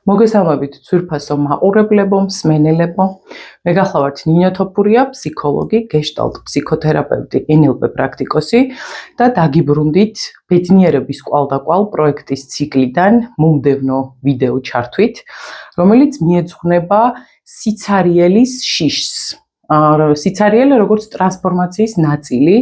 მოგესალმებით ძვირფასო მაყურებლებო, მსმენელებო. მე გახლავართ ნინო თოფურია, ფსიქოლოგი, გეშტალტ ფსიქოთერაპევტი, NLP პრაქტიკოსი და დაგიბრუნდით ბედნიერების კვალდაკვალ პროექტის ციკლიდან მომდევნო ვიდეო ჩართვით, რომელიც მიეძღვნება სიცარიელის შიშს. სიცარიელე როგორც ტრანსფორმაციის ნაწილი.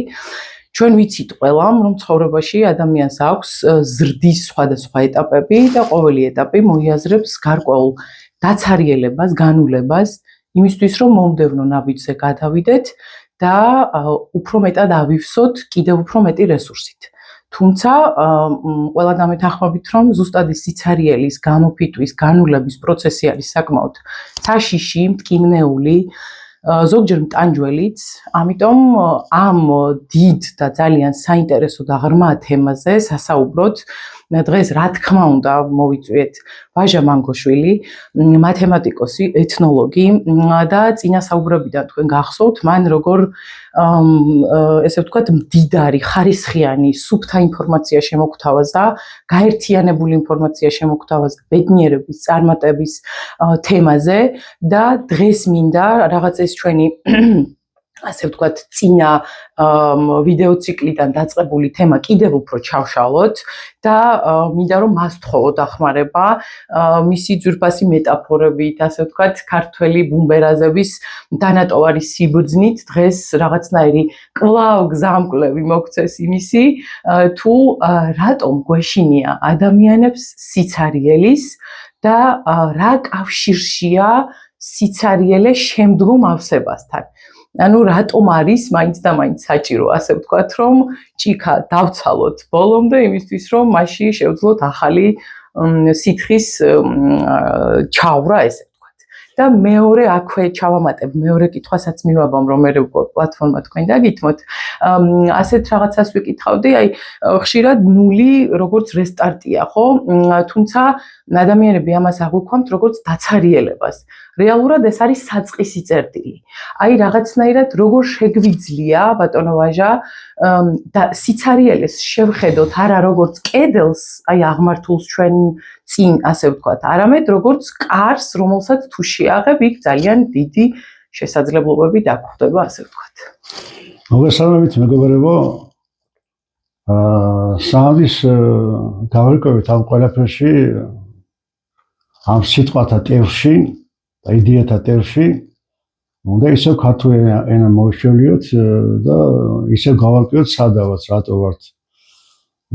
ჩვენ ვიცით ყველამ, რომ ცხოვრებაში ადამიანს აქვს ზრდის სხვადასხვა ეტაპები და ყოველი ეტაპი მოიაზრებს გარკვეულ დაცარიელებას, განულებას, იმისთვის რომ მომდევნო ნაბიჯზე გადავიდეთ და უფრო მეტად ავივსოთ კიდევ უფრო მეტი რესურსით. თუმცა ყველად ამეთანხმებით, რომ ზუსტად სიცარიელის გამოფიტვის, განულების პროცესი არის საკმაოდ საშიში, მტკივნეული, ზოგჯერ მტანჯველიც, ამიტომ ამ დიდ და ძალიან საინტერესო და ღრმა თემაზე სასაუბროთ დღეს რა თქმა უნდა მოვიწვიეთ ვაჟა მანგოშვილი, მათემატიკოსი, ეთნოლოგი და წინასაუბრებიდან თქვენ გახსოვთ, მან როგორ ესე ვთქვათ მდიდარი, ხარისხიანი, სუფთა ინფორმაცია შემოგთავაზა, გაერთიანებული ინფორმაცია შემოგთავაზა ბედნიერების წარმატების თემაზე და დღეს მინდა რაღაცის ჩვენი ასე ვთქვათ წინა ვიდეო ციკლიდან დაწყებული თემა კიდევ უფრო ჩავშალოთ და მინდა რომ მას თხოვო დახმარება მისი ძვირფასი მეტაფორებით, ასე ვთქვათ, ქართველი ბუმბერაზების დანატოვარი სიბრძნით დღეს რაღაცნაირი კვლავ გზამკვლევი მოგცეს იმისი თუ რატომ გვეშინია ადამიანებს სიცარიელის და რა კავშირშია სიცარიელე შემდგომ ავსებასთან. ანუ რატომ არის მაინც და მაინც საჭირო, ასე ვთქვათ, რომ ჭიქა დავცალოთ ბოლომდე იმისთვის, რომ მასში შევძლოთ ახალი სითხის ჩავრა, ესე ვთქვათ. და მეორე აქვე ჩავამატებ, მეორე კითხვასაც მივაბამ, რომ მე პლატფორმა თქვენ დაგითმოთ. ასეთ რაღაცას ვიკითხავდი, აი ხშირად ნული როგორც რესტარტია, ხო? თუმცა ადამიანები ამას აღვიქვამთ როგორც დაცარიელებას. რეალურად ეს არის საწყისი წერტილი. აი რაღაცნაირად როგორ შეგვიძლია, ბატონო ვაჟა, და სიცარიელეს შევხედოთ არა როგორც კედელს, აი აღმართულს ჩვენ წინ, ასე ვთქვათ, არამედ როგორც კარს, რომელსაც თუ შეაღებ, იქ ძალიან დიდი შესაძლებლობები დაგხვდება, ასე ვთქვათ. მოგესალმებით, მეგობრებო. სამის გავარკვევით ამ ყველაფერში, ამ სიტყვათა ტევში, იდეათა ტევში, უნდა ისევ ქართულ ენა მოვშოლიოთ და ისევ გავარკვევთ სადავაც, რატო ვართ.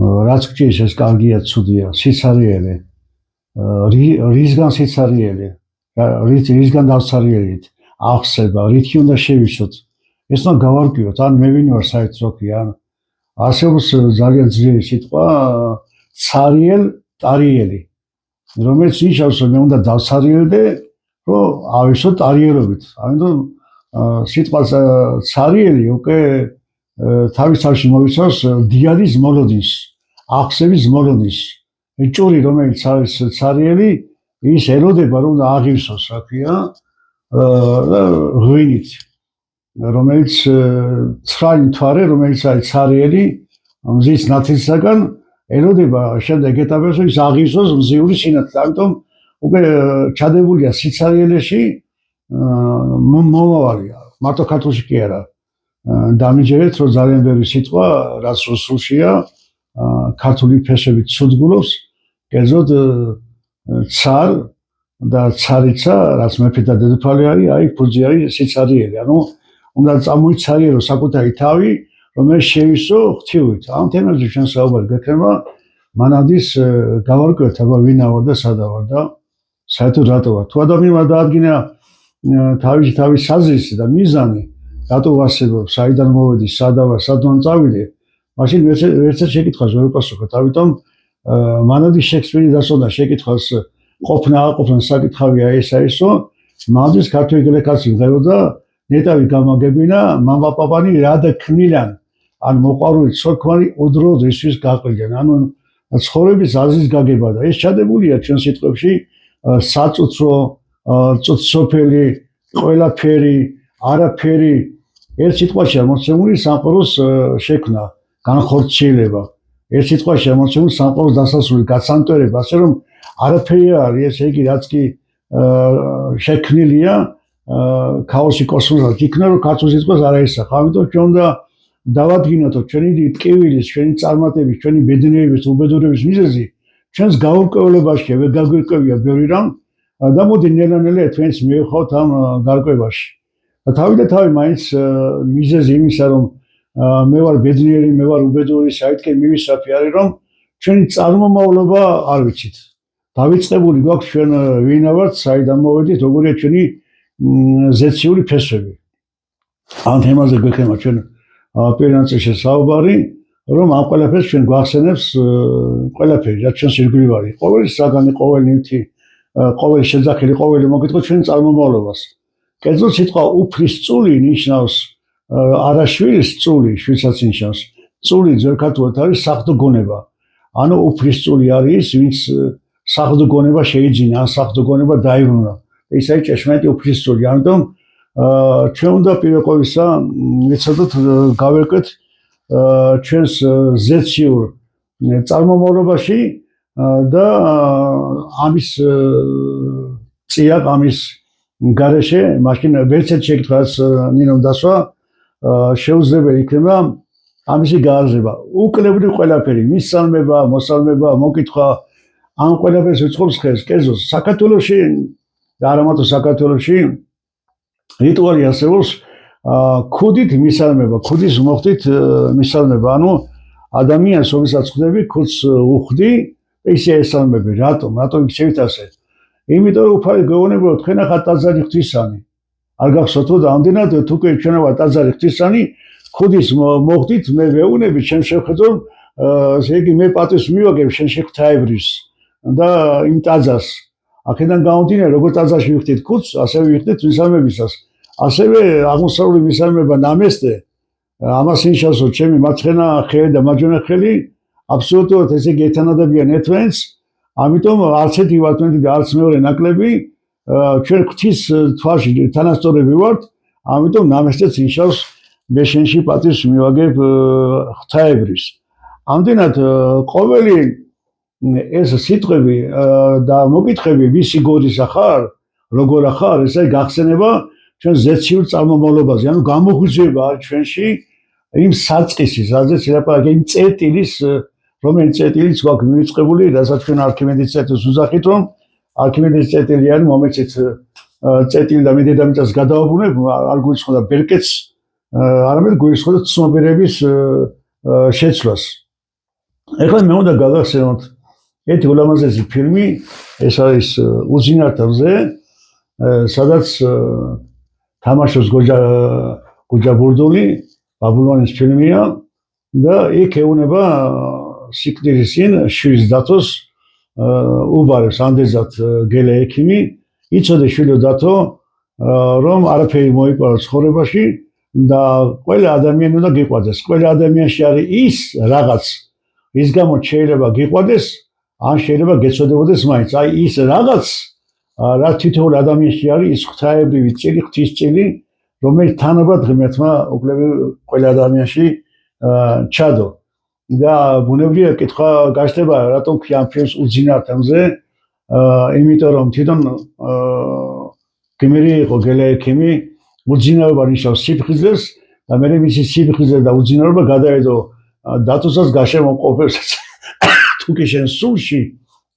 რაც გჭირს ეს კარგია, ცუდია, სიცარიელე. რისგან სიცარიელე? რისგან დავცარიელით? აღსება, რითი უნდა შევისოთ? ეს უნდა გავარკვევთ, ან მე ვინ ვარ საერთოდ, ან არსებობს ძალიან ძლიერი სიტყვა ცარიელ ტარიელი, რომელიც ნიშნავს, რომ მე უნდა დავცარიელდე, რომ ავისოთ ტარიელობით. ამიტომ სიტყვა ცარიელი უკვე თავის თავში მოიცავს დიადის მოლოდინს, აღსების მოლოდინს. ჭური, რომელიც არის ცარიელი, ის ელოდება, რომ აღივსოს, რა ქვია, ღვინით, რომელიც ცხრალი მთვარე, რომელიც არის ცარიელი, მზის ნათლისაგან ელოდება შემდეგ ეტაპებს, რომ ის აღივსოს მზიური სინათლე. ამიტომ უკვე ჩადებულია სიცარიელეში მომავალია, მარტო ქართულში კი არა. დამიჯერეთ, რომ ძალიან ბევრი სიტყვა, რაც რუსულშია, ქართული ფესვებით ცუდგულობს, კერძოდ ცარ და царица, რაც მეფე და დედოფალი არის, აი ფუძე არის სიცარიელი. ანუ უნდა წამოიცარიელო საკუთარი თავი, რომ ეს შევისო ღვთივით. ამ თემაზე ჩვენ საუბარი გექნება, მანადის გავარკვევთ, აბა ვინა ვარ და სადა ვარ და საერთოდ რატო ვარ. თუ ადამიანმა დაადგინა თავის საზრისი და მიზანი, რატო ვარსებობ, საიდან მოვედი, სადა ვარ, სადან წავიდე, მაშინ ერთად შეკითხვას ვერ უპასუხოთ. ამიტომ მანადის შექსპირი დასწონდა შეკითხვას ყოფნა აყოფნა საკითხავია ესა ისო, მანადის ქართველი გლეხაცი მღეროდა ნეტავი გამაგებინა, მამა პაპანი რად ქმნილან, ან მოყვარული ცოლქმარი უდრო დღისთვის გაყრილდნენ. ანუ ცხოვრების აზრის გაგება და ეს ჩადებულია ჩვენ სიტყვებში საწუთრო, წუთსოფელი, ყველაფერი, არაფერი, ერთ სიტყვაშია მოცემული სამყაროს შექმნა, განხორციელება. ერთ სიტყვაშია მოცემული სამყაროს დასასრული, გაცანტვერება, ასე რომ არაფერი არ არის, ესე იგი რაც კი შექმნილია ქაოსი კოსმოსად იქნა რომ ქართულ სიტყვას არ აისახა. ამიტომ ჩვენ უნდა დავადგინოთ ჩვენი ტკივილის, ჩვენი წარმატების, ჩვენი ბედნიერების, უბედურების მიზეზი ჩვენს გაურკვევლობაში, ვერ გაგვირკვევია ბევრი რამ და მოდი ნელა-ნელა თქვენს მივხვავთ ამ გარკვევაში. თავი და თავი მაინც მიზეზი იმისა რომ მე ვარ ბედნიერი, მე ვარ უბედური, საერთოდ მივისაფი არის რომ ჩვენი წარმომავლობა არ ვიცით. დავიწყებული გვაქვს ჩვენ ვინა ვართ, საიდან მოვედით, როგორია ჩვენი ზეციური ფესვები. ამ თემაზე გვექნება ჩვენ პირველ ნაწილში საუბარი, რომ ამ ყველაფერს ჩვენ გვახსენებს ყველაფერი, რაც ჩვენს ირგვლივ არის. ყოველი საგანი, ყოველი ნივთი, ყოველი შეძახილი, ყოველი მოგიტყო ჩვენ წარმომავლობას. კერძოდ სიტყვა უფლის წული ნიშნავს არა შვილის წული, შვილსაც ნიშნავს. წული ძველ ქართულად არის საღვთო გონება. ანუ უფლის წული არის, ვინც საღვთო გონება შეიძინა, ან საღვთო გონება დაიბრუნა. ეს არის ჭეშმარიტი უფლის წული. ამიტომ ჩვენ უნდა პირველ ყოვლისა ვიცოდოთ გავერკვეთ ჩვენს ზეციურ წარმომავლობაში და ამის წიაღ ამის გარეშე მაშინ ვერცერთ შეკითხვას ნინომ დასვა შეუძლებელი იქნება ამისი გააზრება. უკლებრივ ყველაფერი, მისალმება, მოსალმება, მოკითხვა ამ ყველაფერს უწყობს ხელს. კერძოდ საქართველოში და არა მარტო საქართველოში რიტუალი არსებობს ქუდით მისალმება, ქუდის მოხდით მისალმება. ანუ ადამიანს რომელსაც ხვდები, ქუდს უხდი, ისე ესალმები. რატომ იქცევით ასე? იმიტომ რომ უფალი გეუბნება რომ თქვენ ახლა ტაძარი ღვთისანი. არ გახსოვთ რომ ამდენად თუკი ჩვენ ვართ ტაძარი ღვთისანი, ქუდის მოხდით, მე ვეუბნები, შენ შევხედო, ესე იგი მე პატივს მივაგებ შენ შეხვთაებრის და იმ ტაძარს. აქედან გამომდინარე, როგორც ტაძარში ვიხდით ქუდს, ასევე ვიხდით მისალმებისას. ასევე აღმოსავლური მისალმება ნამესტე, ამას ნიშნავს, რომ ჩემი მარცხენა ხელი და მარჯვენა ხელი აბსოლუტურად ესე იგი ეთანადებიან ერთმანეთს. ამიტომ არც ერთი ვართ და არც მეორე ნაკლები ჩვენ ღვთის თვალში თანასწორები ვართ. ამიტომ ნამესტეც ნიშნავს მე შენში პატივს მივაგებ ღვთაებრის. ამდენად ყოველი ეს სიტყვები და მოკითხები ვისი გორისა ხარ, როგორ ახარ, ესე გახსენება ჩვენ ზეციურ წარმომავლობაზე, ანუ გამოგვიძება არის ჩვენში იმ საწყისის, რაზეც ლაპარაკი, იმ წერტილის, რომელიც წერტილიც გვაქვს მივიწყებული, რასაც ჩვენ არქიმედის წერტილს ვუძახით, რომ არქიმედის წერტილი არის, მომეცით წერტილი და მე დედამიწას გადავაბრუნებ, არ გულისხმობდა ბერკეტს, არამედ გულისხმობდა ცნობიერების შეცვლას. ეხლა მე უნდა გავახსენოთ ერთი ულამაზესი ფილმი, ეს არის უძინართა მზე, სადაც თამაშობს გოჯა ბურდული, ბაბულონის ფილმია და იქ ეუბნება სიკვდილის წინ შვილს დათოს უბარებს ანდერძად გელე ექიმი, იცოდე შვილო დათო, რომ არაფერი მოიყვარო ცხოვრებაში და ყველა ადამიანი უნდა გიყვარდეს. ყველა ადამიანში არის ის რაღაც, რის გამო შეიძლება გიყვარდეს, ან შეიძლება გეცოდებოდეს მაინც. აი ის რაღაც რაც თითოეულ ადამიანში არის ის ღვთაებრივი წილი, ღვთის წილი, რომელიც თანაბრად ღმერთმა უკლებრივ ყველა ადამიანში ჩადო. და ბუნებრივია კითხვა გაჩნდება, რატომ ქვია ამ ფილმს უძინართა მზე, იმიტომ რომ თვითონ გმირი იყო გელე ექიმი, უძინარობა ნიშნავს სიფხიზლეს და მე მისი სიფხიზლე და უძინარობა გადაედო დათოსაც გაშემოყოფებსაც. თუკი შენ სულში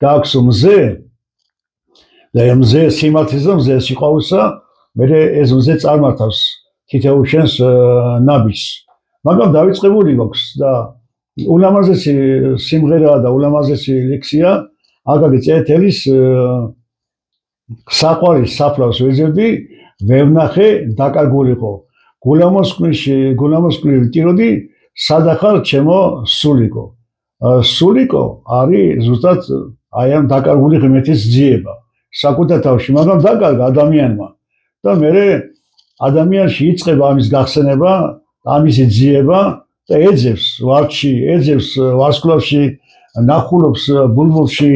გაქვს მზე და მზე სიმართლისა და მზე სიყვარულსა, მე ეს მზე წარმართავს თითოეულ შენს ნაბიჯს. მაგრამ დავიწყებული გვაქვს და ულამაზესი სიმღერაა და ულამაზესი ლექსია აკაკი წერეთელის საყვარის საფლავს ვეძებდი, ვევნახე დაკარგულიყო. გულამოსკვნილი ტიროდი, სადახარ ჩემო სულიკო. სულიკო არის ზუსტად აი ამ დაკარგული ღმერთის ძიება საკუთარ თავში, მაგრამ დაკარგა ადამიანმა და მე ადამიანში იწყება ამის გახსენება, ამისი ძიება და ეძებს ვარდში, ეძებს ვარსკვლავში, ნახულობს ბულბულში.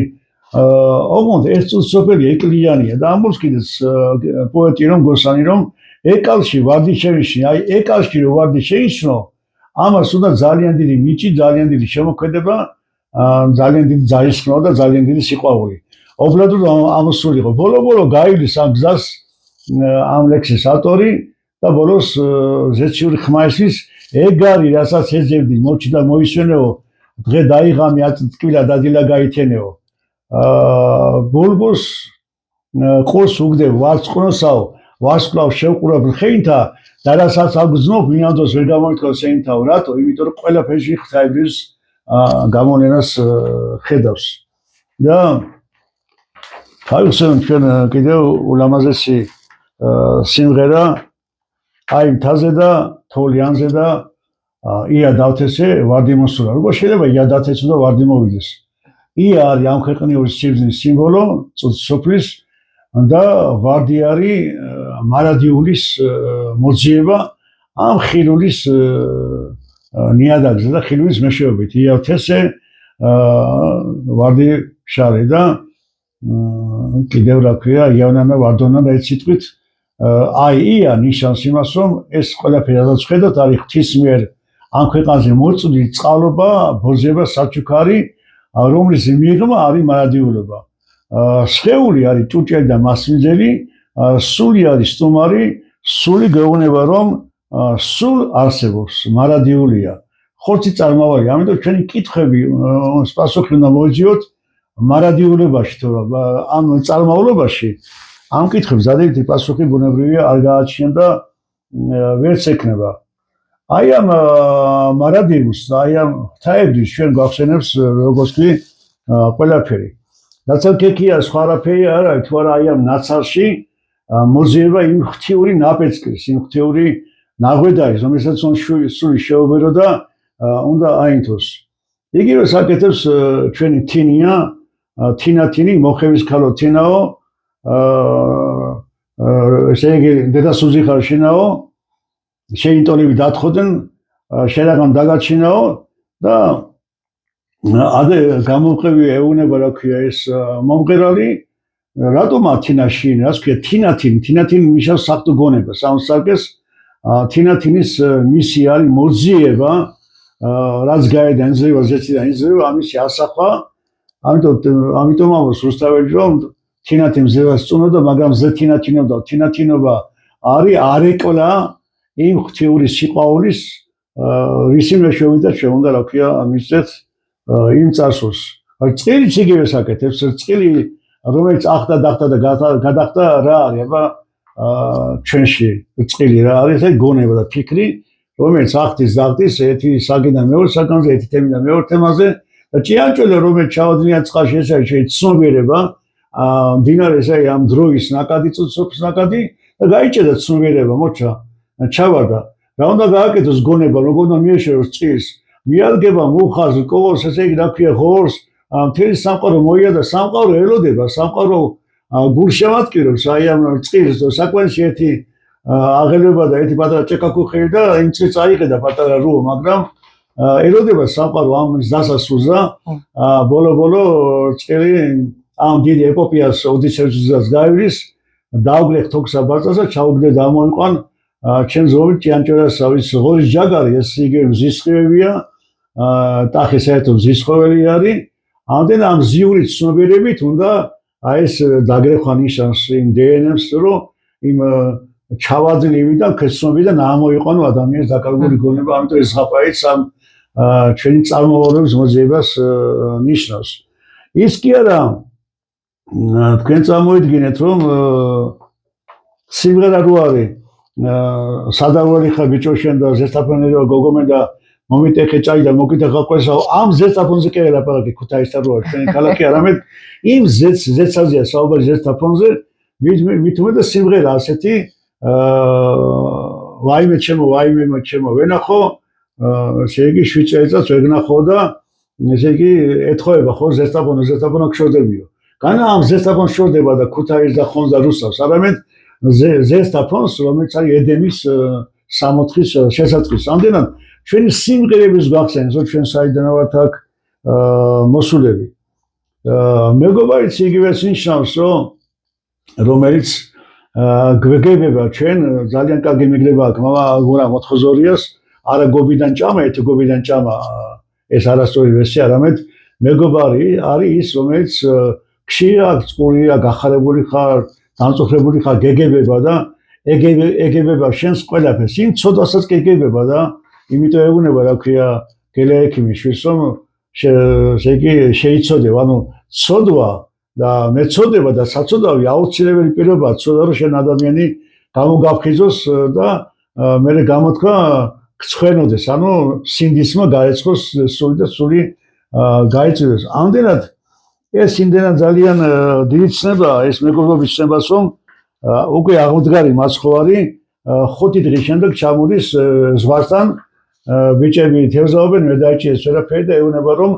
ოღონდ ეს წუთსოფელი ეკლიანია და ამბობს კიდეც პოეტი რომ გოსანი რომ ეკალში ვარდი შენიშნე, აი ეკალში რომ ვარდი შენიშნო, ამას უნდა ძალიან დიდი ნიჭი, ძალიან დიდი შემოქმედება, ძალიან დიდი ძალისხმევა და ძალიან დიდი სიყვარული. ობლადურ ამოსულიყო. ბოლო-ბოლო გაივლის ამ გზას ამ ლექსის ავტორი და ბოლოს ზეციური ხმა ისის ეგ არის, რასაც ეძებდი, მოჩი და მოისვენეო, დღე დაიღამი ატკილა დადილა გაითენეო. ბულბულს ყურს უგდებ ვარცხნოსაო, ვარსკვლავ შევყურებ ხეინთა და რასაც აგზნობ ვინადოს ვერ გამოიტყო სენთავ, რატო? იმიტომ რომ ყველაფერში ღვთაებრივს გამონენას ხედავს. და თავისუფლად ჩვენ კიდევ ულამაზესი სიმღერა აი მთაზე და თოლიანზე და ია დავთესე ვარდი მოსულა. როგორ შეიძლება ია დავთესო და ვარდი მოვიდეს? ია არის ამ ქვეყნიური სიბრძნის სიმბოლო, სოფლის და ვარდი არის მარადიულის მოძიება ამ ხილულის ნიადაგზე და ხილულის მეშვეობით. ია დავთესე ვარდი შარი და კიდევ რა ქვია იავნანა ვარდონა და ეს სიტყვით აი ია ნიშნავს იმას რომ ეს ყველაფერი რაც ხედავთ არის ღვთის მიერ ამ ქვეყანაზე მოწვდილი წყალობა, ბოძება, საჩუქარი, რომლის მიღმა არის მარადიულობა. სხეული არის ჭურჭელი და მასმიძელი, სული არის სტუმარი, სული გეუბნება რომ სულ არსებობს, მარადიულია. ხორცი წარმავალი, ამიტომ ჩვენი კითხვები პასუხი უნდა მოვიძიოთ მარადიულებაში, თორემ ამ წარმავლობაში ამ კითხვებს დადებითი პასუხი ბუნებრივია არ გააჩნია და ვერც ექნება. აი ამ მარადიულს, აი ამ ღვთაებრივს ჩვენ გვახსენებს როგორც კი ყველაფერი. ნაცალქეკია სხვა არაფერი არ არის, თუ არა აი ამ ნაცარში მოძიება იმ ღვთიური ნაპეწკრის, იმ ღვთიური ნაღვედარის, რომელსაც სული შეუბერო და უნდა აინთოს. იგივე საკეთებს ჩვენი თინია, თინათინი, მოხევის ქალო თინაო, ესე იგი დედასუზიხარ შინაო, შეინტოლები დათხოდნენ, შენაღამ დაგაჩინაო და ადე გამომყევი ეუნება რა ქვია ეს მომღერალი, რატომ თინაში, რას ქვია თინათინი, თინათინი ნიშნავს საღვთო გონებას, ამ სარკეს თინათინის მისი არის მოძიება, რაც გაედან ძლევა ზეციდან იძლევა, ამისი ასახვა, ამიტომ ამბობს რუსთაველი რომ თინათინ მზევას წუნოდა, მაგრამ ზე თინათინობდა, თინათინობა არის არეკლა იმ ღვთიური სიყვარულის რისი მეშვეობით ჩვენ უნდა რა ქვია მისცეთ იმ წარსულს. წყილიც იგივე საკეთებს, წყილი რომელიც ახდა დახდა და გადახდა რა არის, აბა ჩვენში წყილი რა არის, ეს გონება და ფიქრი, რომელიც ახდის დახდის ერთი საგიდან მეორე საგანზე, ერთი თემიდან მეორე თემაზე და ჭიანჭველა რომელიც ჩავადნენ წყალში, ეს არის ჩვენი ცნობიერება, მდინარეს აი ამ დროის ნაკადი, წუთსოფის ნაკადი და გაიჭედა ცნობიერება, მოჩა, ჩავარდა. რა უნდა გააკეთოს გონება, როგორ უნდა მიეშოროს წყილს, მიადგება მუხას, კოვოს, ესე იგი რა ქვია ღორს, მთელი სამყარო მოიადა, სამყარო ელოდება, სამყარო გულშემატკივრებს აი ამ წყილს, საკვენში ერთი აღელვება და ერთი პატარა ჭეკაკუხი და იმ წყილს აიყედა პატარა რუო, მაგრამ ელოდება სამყარო ამის დასასრულს და ბოლო-ბოლო წყილი ამ დიდი ეპოპეას ოდისეუსს გაივლის, დაუგლეხ თოქსა ბაწას და ჩაუგდე დამოიყვან ჩემ ზოგი ჭიანჭველას ვის ღორის ჯაგარი, ეს იგივე მზისხევია, ტახი საერთოდ მზისხოველი არის, ამდენ ამ ზიური ცნობიერებით უნდა აი ეს დაგრეხვა ნიშნავს იმ დნმ-ს, რომ იმ ჩავაძლივიდან ქცნობიდან ამოიყვანო ადამიანის დაკარგული გონება, ამიტომ ეს ზღაპარიც ამ ჩვენი წარმომავლობის მოძიებას ნიშნავს. ის კი არა თქვენ წარმოიდგინეთ რომ სიმღერა რო არის სადავალი ხა ბიჭო შენ და ზესტაფონერო გოგომენ და მომიტეხე ჭაი და მოკითხა ყველსა ამ ზესტაფონზე კი ლაპარაკი ქუთაისთან რო არის ჩვენი ქალაქი არამედ იმ ზეცაზეა საუბარი ზესტაფონზე მithume და სიმღერა ასეთი ვაიმე ჩემო ვენახო ესე იგი 7 წელიწადს ვეგნახო და ესე იგი ეთხოვება ხო ზესტაფონო გშორდებიო განა ამ ზესტაფონს შორდება და ქუთაისს და ხონს და რუსავს არამედ ზესტაფონს რომელიც არის ედემის 64-ის შესაწყის ამდენად ჩვენი სიმღერების გვახსენს რომ ჩვენ საიდანავთ აქ მოსულები მეგობარიც იგივეს ნიშნავს რომ რომელიც გვეგებება ჩვენ ძალიან კარგი მიგდება აქ მამა გურა მოთხოზორიას არა გობიდან ჭამა ერთი გობიდან ჭამა ეს არასწორი ვერსია არამედ მეგობარი არის ის რომელიც ხშირად წყურია, გახარებული ხარ, დამწუხრებული ხარ, გეგებება და ეგებება შენს ყველაფერს. იმ ცოდვასაც გეგებება და იმიტომ ეუბნება, რა ქვია, გელეექიმი შვილს, რომ შეიცოდე, ანუ ცოდვა და მეცოდება და საცოდავი აუცილებელი პირობაა, ცოდა რომ შენ ადამიანი გამოგაფხიზოს და მე გამოთქვა გცხვენოდეს, ანუ სინდისმა გაეცხოს სული და სული გაიწვიოს. ამდენად ეს იმდენად ძალიან დიდი ცნებაა ეს მეგობრობის ცნებას, რომ უკვე აღმდგარი მაცხოვარი 5 დღის შემდეგ ჩამოდის ზღვასთან, ბიჭები თევზაობენ, მე დაიჭირეს ვერაფერი და ეუბნება, რომ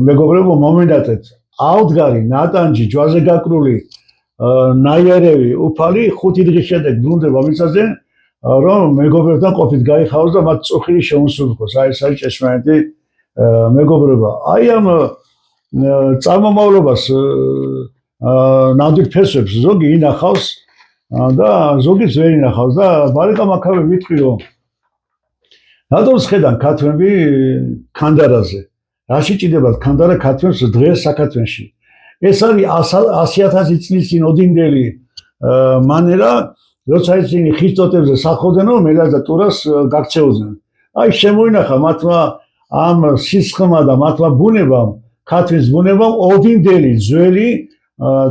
მეგობრებო, მომენდათეთ, აღმდგარი, ნატანჯი, ჯვარზე გაკრული, ნაიარევი, უფალი 5 დღის შემდეგ ბრუნდება მიწაზე, რომ მეგობრებთან ყოფით გაიხაროს და მათ წუხილი შეუნსუბუქოს. აი ეს არის ჭეშმარიტი მეგობრობა. აი ამ წარმომავლობას ნამდვილ ფესვებს ზოგი ინახავს და ზოგიც ვერ ინახავს და ბარიკამ აქავე ვიტყვი, რომ რატომ შეხედან ქართველები ქანდარაზე? რაში ჭირდებათ ქანდარა ქართველს დღეს საქართველოში? ეს არის 100,000 წლის წინ ოდინდელი მანერა, როცა ისინი ხის ტოტებზე სახლობდნენ, რომ მელას და ტურას გაქცეოდნენ. აი შემოინახა მათმა ამ სისხლმა და მათმა ბუნებამ, ქათვის ბუნებამ ოდინდელი ძველი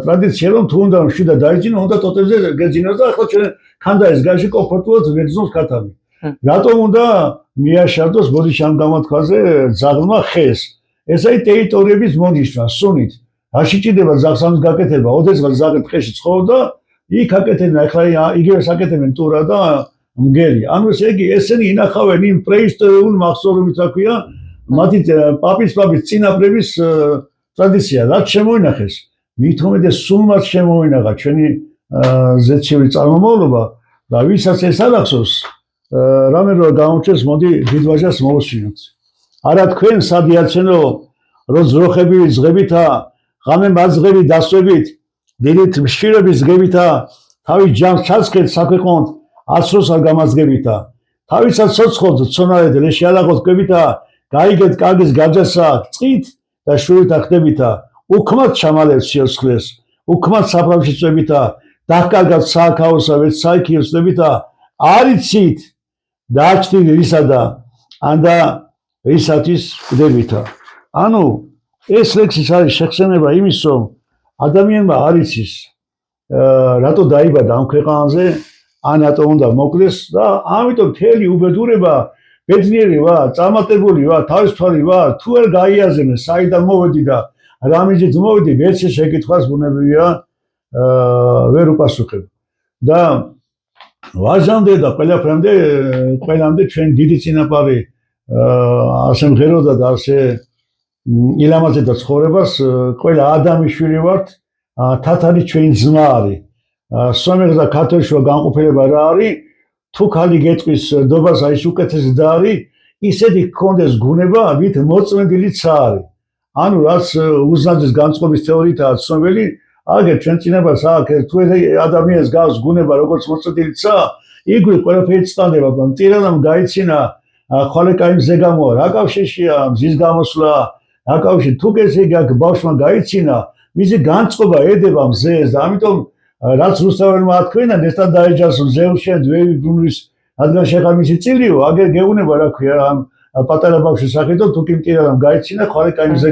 ტრადიცია, რომ თუ უნდა შიდა დაიძინო, უნდა ტოტებზე გეძინოს და ახლა ჩვენ ქანდარის გარშე კომფორტულად ვეგზნოს ქათამი. რატომ უნდა მიაშარდოს ბოდიში ამ გამოთქვაზე ძაღლმა ხეს? ეს არის ტერიტორიების მონიშნა, სუნით. რაში ჭირდება ძაღლს ამის გაკეთება? ოდესღაც ძაღლი ტყეში ცხოვრობდა, იქ აკეთებენ, ახლა იგივე საკეთებენ ტურა და მგელი. ანუ ესე იგი ესენი ინახავენ იმ პრეისტორიულ მახსოვრებით, რა ქვია, მათი პაპის წინაპრების ტრადიცია. რაც შემოინახეს, მით უმეტეს სულ მას შემოინახა ჩვენი ზეციური წარმომავლობა და ვისაც ეს არ ახსოვს, რამე რო გამოჩეს, მოდი დიდვაჟას მოვუსვინოთ. არა თქვენ სადიაცენო, რო ძროხები ზღებითა, ღამე მაძღები დასვებით, დილით მშირების ზღებითა, თავის ჯამს ჩასხეთ საქვეყნოდ, აცროს არ გამაძგებითა. თავისაც ცოცხლობთ ცონარეთ რეში ალაღოთკებითა, გაიგეთ კარგის გაჯასა, წყით და შურით ახდებითა. უქმად ჩამალებს სიოცხლეს, უქმად საფრამში წვებითა, დახკარგავთ სააქაოსა, ვერც საიქიოს წვებითა, არიცით დააჩნით რისა და ანდა რისათვის კვდებითა. ანუ ეს ლექსის არის შეხსენება იმის, რომ ადამიანმა არ იცის რატო დაიბადა ამ ქვეყანაზე, ან რატო უნდა მოკლეს და ამიტომ მთელი უბედურება ბედნიერი ვარ, წარმატებული ვარ, თავისუფალი ვარ, თუ არ გაიაზრებენ საიდან მოვედი და რა მიზეზით მოვედი, ვერც შეკითხვას ბუნებრივია ვერ უპასუხებ. და ვაჟამდე და ყველამდე ჩვენ დიდი წინაპარი ასე მღეროდა და ასე ილამაზებდა ცხოვრებას, ყველა ადამის შვილი ვართ, თათარი ჩვენი ძმა არის. სომეხს და ქართველს შუა განყოფილება რა არის? თუ ქალი გეტყვის დობას, აი ეს უკეთესი და არის, ისეთი გქონდეს გუნება, ვით მოწმენდილი ცა არის. ანუ რაც უზნაძის განწყობის თეორიითაა ცნობილი, აგერ ჩვენ წინაპარს აქვს, თუ ადამიანს გავს გუნება როგორც მოწმენდილი ცა, იგივე ყველაფერი წყდება, მტირანამ გაიცინა ხვალეკაი მზე გამოა, რა კავშირშია მზის გამოსვლა, რა კავშირი, თუ ესე იგი აქ ბავშვმა გაიცინა, მისი განწყობა ედება მზეს და ამიტომ რაც რუსთაველმა ათქვენა, ნესტან დაეჯას მზეულშენ დვევი ბრუნვის, რადგან შეხარ მისი წილიო, აგერ გეუბნება რა ქვია ამ პატარა ბავშვის სახით, თუ კი მტირანამ გაიცინა ხვალეკაი მზე